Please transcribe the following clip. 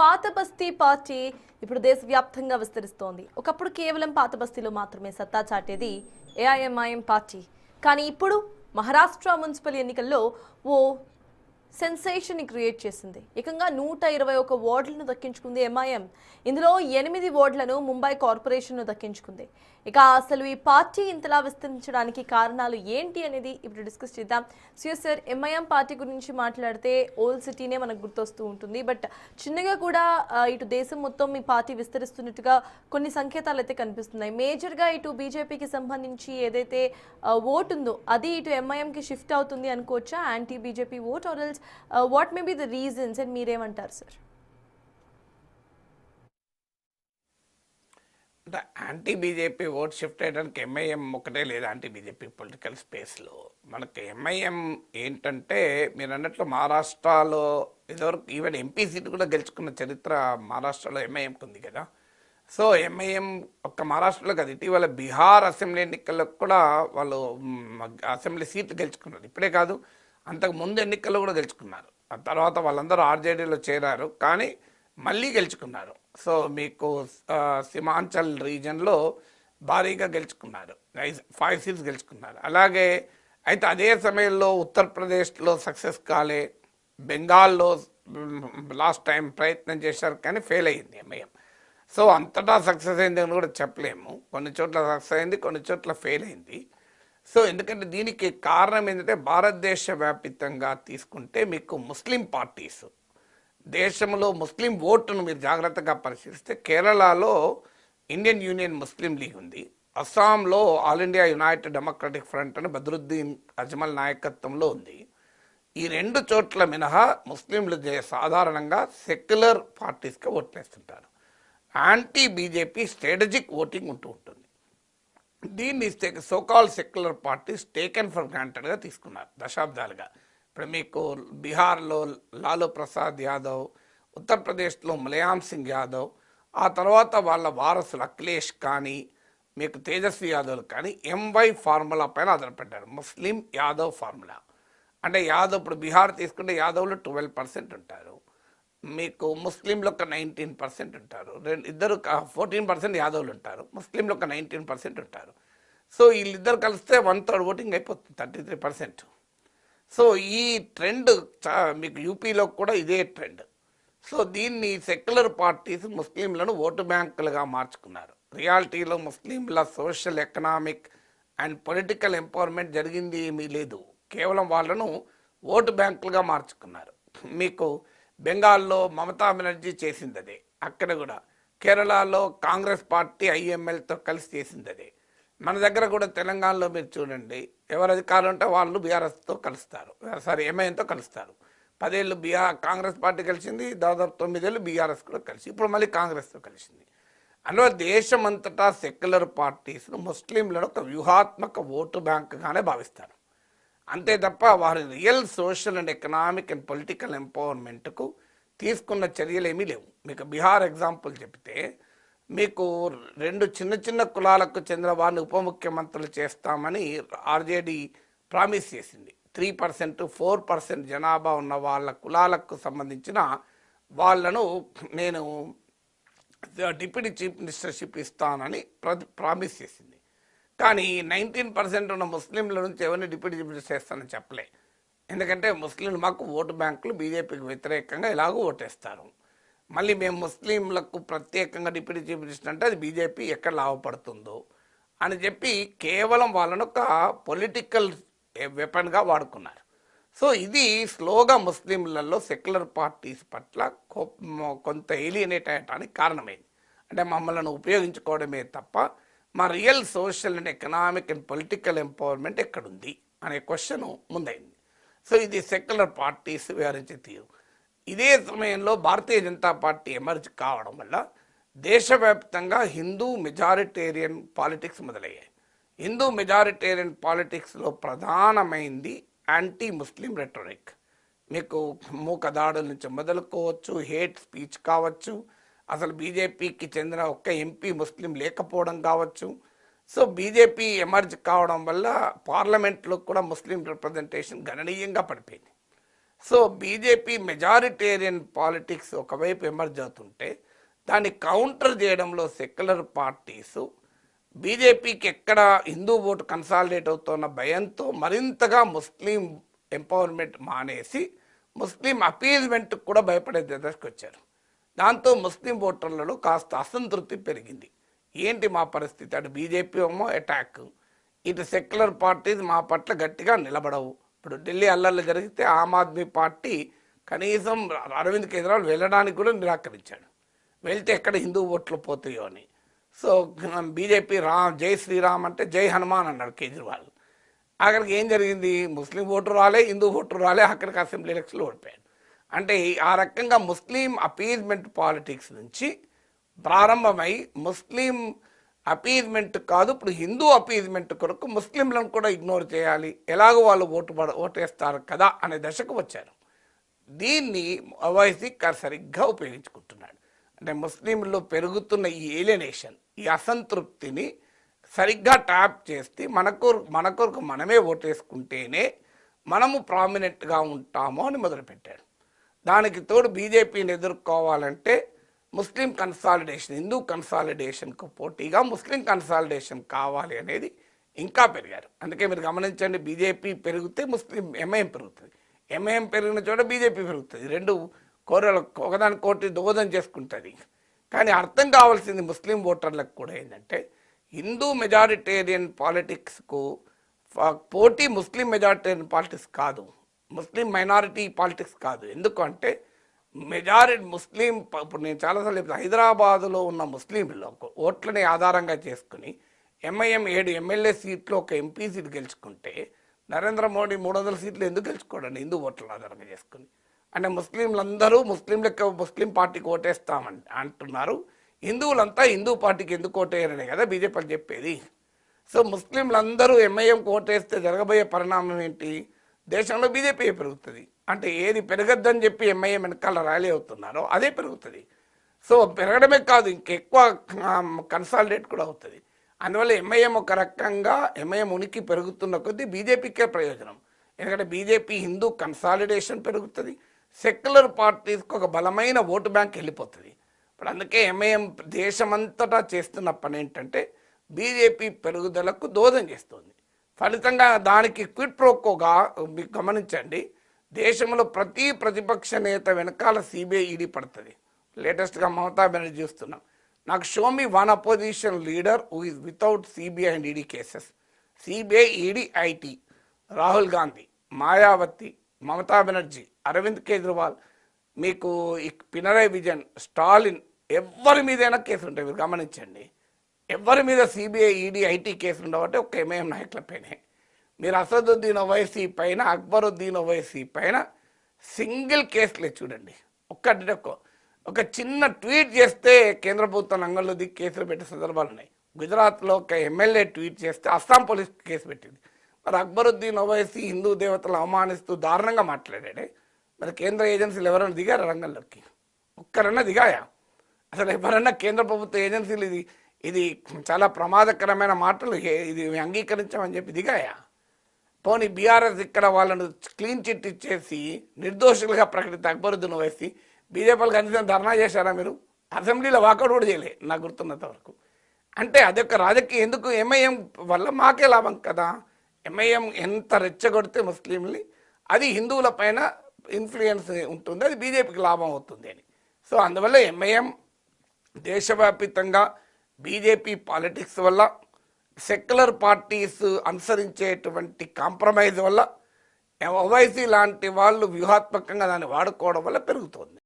పాత బస్తీ పార్టీ ఇప్పుడు దేశవ్యాప్తంగా విస్తరిస్తోంది. ఒకప్పుడు కేవలం పాత బస్తీలో మాత్రమే సత్తా చాటేది ఏఐఎంఐఎం పార్టీ. కానీ ఇప్పుడు మహారాష్ట్ర మున్సిపల్ ఎన్నికల్లో ఓ సెన్సేషన్ క్రియేట్ చేసింది. ఏకంగా 121 వార్డులను దక్కించుకుంది ఎంఐఎం. ఇందులో 8 వార్డులను ముంబై కార్పొరేషన్ను దక్కించుకుంది. ఇక అసలు ఈ పార్టీ ఇంతలా విస్తరించడానికి కారణాలు ఏంటి అనేది ఇప్పుడు డిస్కస్ చేద్దాం. సార్, ఎంఐఎం పార్టీ గురించి మాట్లాడితే ఓల్డ్ సిటీనే మనకు గుర్తొస్తూ ఉంటుంది. బట్ చిన్నగా కూడా ఇటు దేశం మొత్తం ఈ పార్టీ విస్తరిస్తున్నట్టుగా కొన్ని సంకేతాలు అయితే కనిపిస్తున్నాయి. మేజర్గా ఇటు బీజేపీకి సంబంధించి ఏదైతే ఓటు ఉందో అది ఇటు ఎంఐఎంకి షిఫ్ట్ అవుతుంది అనుకోవచ్చా? Anti BJP vote or else what may be the reasons and మీరేమంటారు సార్? అంటే యాంటీ బీజేపీ ఓట్ షిఫ్ట్ అయ్యడానికి ఎంఐఎం ఒకటే లేదు. యాంటీ బీజేపీ పొలిటికల్ స్పేస్లో మనకి ఎంఐఎం ఏంటంటే, మీరు అన్నట్లు మహారాష్ట్రలో ఇదివరకు ఈవెన్ ఎంపీ సీట్ కూడా గెలుచుకున్న చరిత్ర మహారాష్ట్రలో ఎంఐఎంకి ఉంది కదా. సో ఎంఐఎం ఒక్క మహారాష్ట్రలో కాదు, ఇటీవల బీహార్ అసెంబ్లీ ఎన్నికల్లో కూడా వాళ్ళు అసెంబ్లీ సీట్లు గెలుచుకున్నారు. ఇప్పుడే కాదు, అంతకు ముందు ఎన్నికల్లో కూడా గెలుచుకున్నారు. ఆ తర్వాత వాళ్ళందరూ ఆర్జేడీలో చేరారు, కానీ మళ్ళీ గెలుచుకున్నారు. సో మీకు సీమాంచల్ రీజన్లో భారీగా గెలుచుకున్నారు, 5 సీట్స్ గెలుచుకున్నారు. అలాగే అయితే అదే సమయంలో ఉత్తరప్రదేశ్లో సక్సెస్ కాలే, బెంగాల్లో లాస్ట్ టైం ప్రయత్నం చేశారు కానీ ఫెయిల్ అయ్యింది ఎంఐఎం. సో అంతటా సక్సెస్ అయింది అని కూడా చెప్పలేము. కొన్ని చోట్ల సక్సెస్ అయింది, కొన్ని చోట్ల ఫెయిల్ అయింది. సో ఎందుకంటే దీనికి కారణం ఏంటంటే, భారతదేశ వ్యాప్తంగా తీసుకుంటే మీకు ముస్లిం పార్టీస్, దేశంలో ముస్లిం ఓటును మీరు జాగ్రత్తగా పరిశీలిస్తే కేరళలో ఇండియన్ యూనియన్ ముస్లిం లీగ్ ఉంది, అస్సాంలో all India United democratic front అని బద్రుద్దీన్ అజ్మల్ నాయకత్వంలో ఉంది. ఈ 2 చోట్ల మినహా ముస్లింలు సాధారణంగా సెక్యులర్ పార్టీస్కి ఓట్లేస్తుంటారు. యాంటీ బీజేపీ స్ట్రాటజిక్ ఓటింగ్ ఉంటూ ఉంటుంది. దీన్ని so called secular parties taken for గ్రాంటెడ్గా తీసుకున్నారు దశాబ్దాలుగా. ఇప్పుడు మీకు బీహార్లో లాలూ ప్రసాద్ యాదవ్, ఉత్తరప్రదేశ్లో ములాయం సింగ్ యాదవ్, ఆ తర్వాత వాళ్ళ వారసులు అఖిలేష్ కానీ మీకు తేజస్వి యాదవ్ కానీ ఎంవై ఫార్ములా పైన ఆధారపడ్డారు. ముస్లిం యాదవ్ ఫార్ములా అంటే యాదవ్, ఇప్పుడు బీహార్ తీసుకుంటే యాదవ్లు 12% ఉంటారు, మీకు ముస్లింలు ఒక 19% ఉంటారు, ఇద్దరు 14% యాదవ్లు ఉంటారు, ముస్లింలు ఒక 19% ఉంటారు. సో వీళ్ళిద్దరు కలిస్తే 1/3 ఓటింగ్ అయిపోతుంది, 33%. సో ఈ ట్రెండ్ మీకు యూపీలో కూడా ఇదే ట్రెండ్. సో దీన్ని సెక్యులర్ పార్టీస్ ముస్లింలను ఓటు బ్యాంకులుగా మార్చుకున్నారు. రియాలిటీలో ముస్లింల social, economic and political empowerment జరిగింది ఏమీ లేదు, కేవలం వాళ్ళను ఓటు బ్యాంకులుగా మార్చుకున్నారు. మీకు బెంగాల్లో మమతా బెనర్జీ చేసింది అదే, అక్కడ కూడా కేరళలో కాంగ్రెస్ పార్టీ ఐఎంఎల్తో కలిసి చేసింది అదే. మన దగ్గర కూడా తెలంగాణలో మీరు చూడండి, ఎవరు అధికారం ఉంటే వాళ్ళు బీఆర్ఎస్తో కలుస్తారు, ఎంఐఎంతో కలుస్తారు. 10 ఏళ్ళు కాంగ్రెస్ పార్టీ కలిసింది, దాదాపు 9 ఏళ్ళు బీఆర్ఎస్ కూడా కలిసి, ఇప్పుడు మళ్ళీ కాంగ్రెస్తో కలిసింది. అందులో దేశమంతటా సెక్యులర్ పార్టీస్ను ముస్లింలను ఒక వ్యూహాత్మక ఓటు బ్యాంకుగానే భావిస్తారు. అంతే తప్ప వారి real social and economic and political ఎంపవర్మెంట్కు తీసుకున్న చర్యలు ఏమీ లేవు. మీకు బీహార్ ఎగ్జాంపుల్ చెప్తే, మీకు 2 చిన్న కులాలకు చెందిన వారిని ఉప ముఖ్యమంత్రులు చేస్తామని ఆర్జేడీ ప్రామిస్ చేసింది. 3%, 4% జనాభా ఉన్న వాళ్ళ కులాలకు సంబంధించిన వాళ్ళను నేను డిప్యూటీ చీఫ్ మినిస్టర్షిప్ ఇస్తానని ప్రామిస్ చేసింది. కానీ 19% ఉన్న ముస్లింల నుంచి ఎవరిని డిప్యూటీ చీఫ్ మినిస్టర్ చేస్తానని చెప్పలే. ఎందుకంటే ముస్లింలు మాకు ఓటు బ్యాంకులు బీజేపీకి వ్యతిరేకంగా ఎలాగో ఓటేస్తారు, మళ్ళీ మేము ముస్లింలకు ప్రత్యేకంగా డిప్యూటీ చీఫ్ మినిస్టర్ అంటే అది బీజేపీ ఎక్కడ లాభపడుతుందో అని చెప్పి కేవలం వాళ్ళను ఒక పొలిటికల్ వెపన్గా వాడుకున్నారు. సో ఇది స్లోగా ముస్లింలలో సెక్యులర్ పార్టీస్ పట్ల కొంత ఏలియనేట్ అయ్యటానికి కారణమైంది. అంటే మమ్మల్ని ఉపయోగించుకోవడమే తప్ప మా real social and economic and political empowerment ఎక్కడుంది అనే క్వశ్చన్ ముందైంది. సో ఇది సెక్యులర్ పార్టీస్ వ్యవహరించే తీరు. ఇదే సమయంలో భారతీయ జనతా పార్టీ ఎమర్జ్ కావడం వల్ల దేశవ్యాప్తంగా హిందూ మెజారిటేరియన్ పాలిటిక్స్ మొదలయ్యాయి. హిందూ మెజారిటేరియన్ పాలిటిక్స్లో ప్రధానమైంది యాంటీ ముస్లిం రెటరిక్. మీకు మూకదాడుల నుంచి మొదలుకోవచ్చు, హేట్ స్పీచ్ కావచ్చు, అసలు బీజేపీకి చెందిన ఒక్క ఎంపీ ముస్లిం లేకపోవడం కావచ్చు. సో బీజేపీ ఎమర్జ్ కావడం వల్ల పార్లమెంట్లో కూడా ముస్లిం రిప్రజెంటేషన్ గణనీయంగా పడిపోయింది. సో బీజేపీ మెజారిటేరియన్ పాలిటిక్స్ ఒకవైపు ఎమర్జ్ అవుతుంటే దాన్ని కౌంటర్ చేయడంలో సెక్యులర్ పార్టీసు బీజేపీకి ఎక్కడ హిందూ ఓటు కన్సాలిడేట్ అవుతున్న భయంతో మరింతగా ముస్లిం ఎంపవర్మెంట్ మానేసి ముస్లిం అపీజ్మెంట్ కూడా భయపడే దశకు వచ్చారు. దాంతో ముస్లిం ఓటర్లలో కాస్త అసంతృప్తి పెరిగింది. ఏంటి మా పరిస్థితి? అటు బీజేపీ ఏమో అటాక్, ఇటు సెక్యులర్ పార్టీస్ మా పట్ల గట్టిగా నిలబడవు. ఇప్పుడు ఢిల్లీ అల్లర్లు జరిగితే ఆమ్ ఆద్మీ పార్టీ కనీసం అరవింద్ కేజ్రీవాల్ వెళ్ళడానికి కూడా నిరాకరించాడు. వెళ్తే ఎక్కడ హిందూ ఓట్లు పోతాయో అని. సో బీజేపీ జై శ్రీరామ్ అంటే జై హనుమాన్ అన్నాడు కేజ్రీవాల్. అక్కడికి ఏం జరిగింది? ముస్లిం ఓటు రాలే, హిందూ ఓటు రాలే, అక్కడికి అసెంబ్లీ ఎలక్షన్లో ఓడిపోయాడు. అంటే ఆ రకంగా ముస్లిం అపీజ్మెంట్ పాలిటిక్స్ నుంచి ప్రారంభమై ముస్లిం అపీజ్మెంట్ కాదు, ఇప్పుడు హిందూ అపీజ్మెంట్ కొరకు ముస్లింలను కూడా ఇగ్నోర్ చేయాలి, ఎలాగో వాళ్ళు ఓటేస్తారు కదా అనే దశకు వచ్చారు. దీన్ని ఓవైసీ సరిగ్గా ఉపయోగించుకుంటున్నాడు. అంటే ముస్లింల్లో పెరుగుతున్న ఈ ఏలియనేషన్, ఈ అసంతృప్తిని సరిగ్గా ట్యాప్ చేస్తే మన కొరకు మనమే ఓటేసుకుంటేనే మనము ప్రామినెంట్గా ఉంటాము అని మొదలుపెట్టాడు. దానికి తోడు బీజేపీని ఎదుర్కోవాలంటే ముస్లిం కన్సాలిడేషన్, హిందూ కన్సాలిడేషన్కు పోటీగా ముస్లిం కన్సాలిడేషన్ కావాలి అనేది ఇంకా పెరిగారు. అందుకే మీరు గమనించండి, బీజేపీ పెరిగితే ఎంఐఎం పెరుగుతుంది, ఎంఐఎం పెరిగిన చోట బీజేపీ పెరుగుతుంది. రెండు కోరలు ఒకదాని కోటి దోదం చేసుకుంటుంది. కానీ అర్థం కావాల్సింది ముస్లిం ఓటర్లకు కూడా ఏంటంటే హిందూ మెజారిటేరియన్ పాలిటిక్స్కు పోటీ ముస్లిం మెజారిటేరియన్ పాలిటిక్స్ కాదు, ముస్లిం మైనారిటీ పాలిటిక్స్ కాదు. ఎందుకంటే మెజారిటీ ముస్లిం, ఇప్పుడు నేను చాలాసార్లు చెప్తాను, హైదరాబాదులో ఉన్న ముస్లింలు ఓట్లని ఆధారంగా చేసుకుని ఎంఐఎం 7 ఎమ్మెల్యే సీట్లు ఒక ఎంపీ సీట్ గెలుచుకుంటే నరేంద్ర మోడీ 300 సీట్లు ఎందుకు గెలుచుకోడండి? హిందూ ఓట్లను ఆధారంగా చేసుకుని. అంటే ముస్లింలందరూ ముస్లిం పార్టీకి ఓటేస్తామని అంటున్నారు, హిందువులంతా హిందూ పార్టీకి ఎందుకు ఓటేయరనే కదా బీజేపీ చెప్పేది. సో ముస్లింలందరూ ఎంఐఎంకి ఓటేస్తే జరగబోయే పరిణామం ఏంటి? దేశంలో బీజేపీ పెరుగుతుంది. అంటే ఏది పెరగద్దని చెప్పి ఎంఐఎం వెనకాల ర్యాలీ అవుతున్నారో అదే పెరుగుతుంది. సో పెరగడమే కాదు, ఇంకెక్కువ కన్సాలిడేట్ కూడా అవుతుంది. అందువల్ల ఎంఐఎం ఒక రకంగా ఎంఐఎం ఉనికి పెరుగుతున్న కొద్దీ బీజేపీకే ప్రయోజనం. ఎందుకంటే బీజేపీ హిందూ కన్సాలిడేషన్ పెరుగుతుంది, సెక్యులర్ పార్టీస్కి ఒక బలమైన ఓటు బ్యాంక్ వెళ్ళిపోతుంది. ఇప్పుడు అందుకే ఎంఐఎం దేశమంతటా చేస్తున్న పని ఏంటంటే బీజేపీ పెరుగుదలకు దోహదం చేస్తుంది. ఫలితంగా దానికి క్విడ్ ప్రోకోగా మీకు గమనించండి, దేశంలో ప్రతి ప్రతిపక్ష నేత వెనకాల సిబిఐ ఈడీ పడుతుంది. లేటెస్ట్గా మమతా బెనర్జీ చూస్తున్నాం. నాకు show me one opposition leader who is without CBI and ED cases. CBI, ED, IT, Rahul Gandhi, Mayawati, Mamata Banerjee, Arvind Kejriwal, మీకు పినరయ్ విజయన్, స్టాలిన్, ఎవరి మీదైనా కేసులు ఉంటాయి. మీరు గమనించండి, ఎవరి మీద సిబిఐ, ఈడీ, ఐటీ కేసులు ఉండవంటే ఒక ఎంఐఎం నాయకులపైనే. మీరు అసదుద్దీన్ ఓవైసీ పైన, అక్బరుద్దీన్ ఓవైసీ పైన సింగిల్ కేసులే చూడండి. ఒక చిన్న ట్వీట్ చేస్తే కేంద్ర ప్రభుత్వం రంగంలో దిగి కేసులు పెట్టే సందర్భాలు ఉన్నాయి. గుజరాత్లో ఒక ఎమ్మెల్యే ట్వీట్ చేస్తే అస్సాం పోలీస్ కేసు పెట్టింది. మరి అక్బరుద్దీన్ ఓవైసీ హిందూ దేవతలు అవమానిస్తూ దారుణంగా మాట్లాడాడే. మరి కేంద్ర ఏజెన్సీలు ఎవరైనా దిగారా రంగంలోకి? ఒక్కరన్నా దిగాయా? అసలు ఎవరన్నా కేంద్ర ప్రభుత్వ ఏజెన్సీలు ఇది చాలా ప్రమాదకరమైన మాటలు, ఇది అంగీకరించామని చెప్పి దిగాయా? పోనీ బీఆర్ఎస్ ఇక్కడ వాళ్ళను క్లీన్ చిట్ ఇచ్చేసి నిర్దోషులుగా ప్రకటిత అక్బరుద్దీన్ ఓవైసీ బీజేపీలు కనీసం ధర్నా చేశారా? మీరు అసెంబ్లీలో వాకౌట్ కూడా చేయలే నాకు గుర్తున్నంత వరకు. అంటే అదొక రాజకీయ, ఎందుకు? ఎంఐఎం వల్ల మాకే లాభం కదా. ఎంఐఎం ఎంత రెచ్చగొడితే ముస్లింలు, అది హిందువుల పైన ఇన్ఫ్లుయెన్స్ ఉంటుంది, అది బీజేపీకి లాభం అవుతుంది అని. సో అందువల్ల ఎంఐఎం దేశవ్యాప్తంగా బీజేపీ పాలిటిక్స్ వల్ల, సెక్యులర్ పార్టీస్ అనుసరించేటువంటి కాంప్రమైజ్ వల్ల, ఓవైసీ లాంటి వాళ్ళు వ్యూహాత్మకంగా దాన్ని వాడుకోవడం వల్ల పెరుగుతుంది.